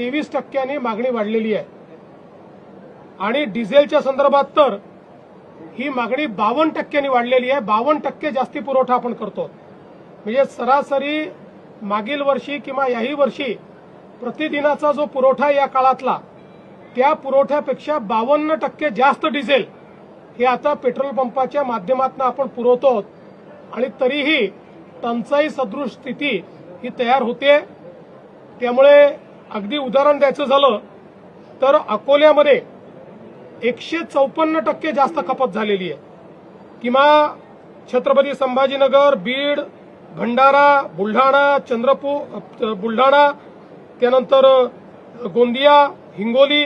23% मागणी वाढलेली आहे आणि डिझेलच्या संदर्भात तर ही मागणी 52% वाढलेली आहे। 52% जास्ती पुरवठा आपण करतो। म्हणजे सरासरी मागील वर्षी किंवा याही वर्षी प्रतिदिनाचा जो पुरवठा या काळातला त्या पुरवठ्यापेक्षा 52% जास्त डिझेल हे आता पेट्रोल पंपाच्या माध्यमातून आपण पुरवतो आणि तरीही टंचाई सदृश स्थिती ही तयार होते। त्यामुळे अगदी उदाहरण द्यायचं झालं तर अकोल्यामध्ये 154% जास्त खपत झालेली आहे किंवा छत्रपती संभाजीनगर, बीड, भंडारा, बुलढाणा, चंद्रपूर, बुलढाणा, त्यानंतर गोंदिया, हिंगोली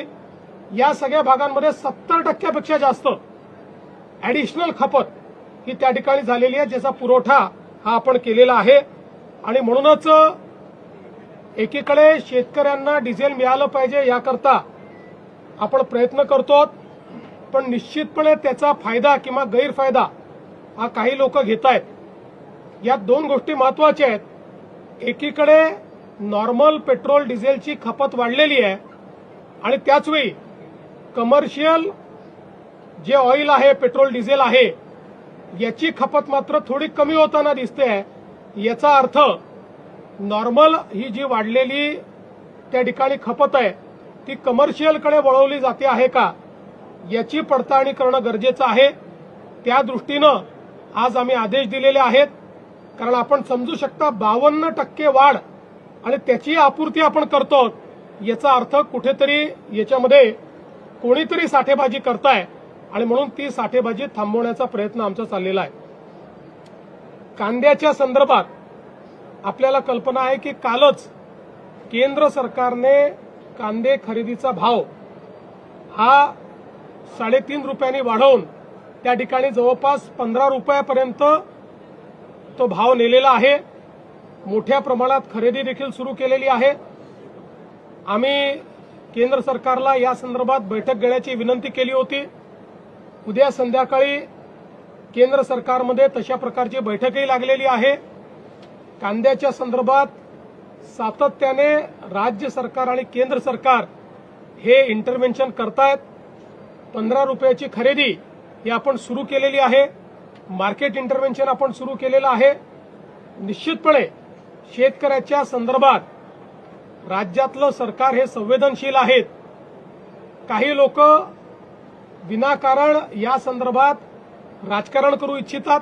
या सगळ्या भागांमध्ये 70% जास्त ऍडिशनल खपत ही त्या ठिकाणी झालेली आहे, ज्याचा पुरवठा हा आपण केलेला आहे। आणि म्हणूनच एकीकडे शेतकऱ्यांना डिझेल मिळालं पाहिजे याकरता आपण प्रयत्न करतो, पण निश्चितपणे त्याचा फायदा किंवा गैरफायदा हा काही लोक घेत आहेत। या दोन गोष्टी महत्वाच्या आहेत। एकीकडे नॉर्मल पेट्रोल डिझेलची खपत वाढलेली आहे आणि त्याचवेळी कमर्शियल जे ऑइल आहे, पेट्रोल डिझेल आहे, याची खपत मात्र थोडी कमी होताना दिसते आहे। याचा अर्थ नॉर्मल ही जी वाढलेली त्या ठिकाणी खपत आहे ती कमर्शियलकडे वळवली जाते आहे का याची पडताळणी करणं गरजेचं आहे। त्या दृष्टीनं आज आम्ही आदेश दिलेले आहेत, कारण आपण समजू शकता 52% वाढ आणि त्याची आपूर्ती आपण करतो, याचा अर्थ कुठेतरी याच्यामध्ये कोणीतरी साठेबाजी करताय आणि म्हणून ती साठेबाजी थांबवण्याचा प्रयत्न आमचा चाललेला आहे। कांद्याच्या संदर्भात आपल्याला कल्पना आहे की कालच केंद्र सरकारने कांदे खरेदीचा भाव हा 3.5 रुपयांनी वाढवून त्या ठिकाणी जवळपास 15 रुपयापर्यंत तो भाव नेलेला आहे। मोठ्या प्रमाणात खरेदी देखील सुरू केलेली आहे। आम्ही केंद्र सरकारला या संदर्भात बैठक घेण्याची विनंती केली होती। उद्या संध्याकाळी केंद्र सरकारमध्ये तशा प्रकारची बैठकही लागलेली आहे। कांद्याच्या संदर्भात सातत्याने राज्य सरकार आणि केंद्र सरकार हे इंटरव्हेन्शन करतायत। 15 रुपयाची खरेदी ही आपण सुरू केलेली आहे। मार्केट इंटरव्हेन्शन आपण सुरू केलेलं आहे। निश्चितपणे शेतकऱ्याच्या संदर्भात राज्यातलं सरकार हे संवेदनशील आहेत। काही लोक विनाकारण या संदर्भात राजकारण करू इच्छितात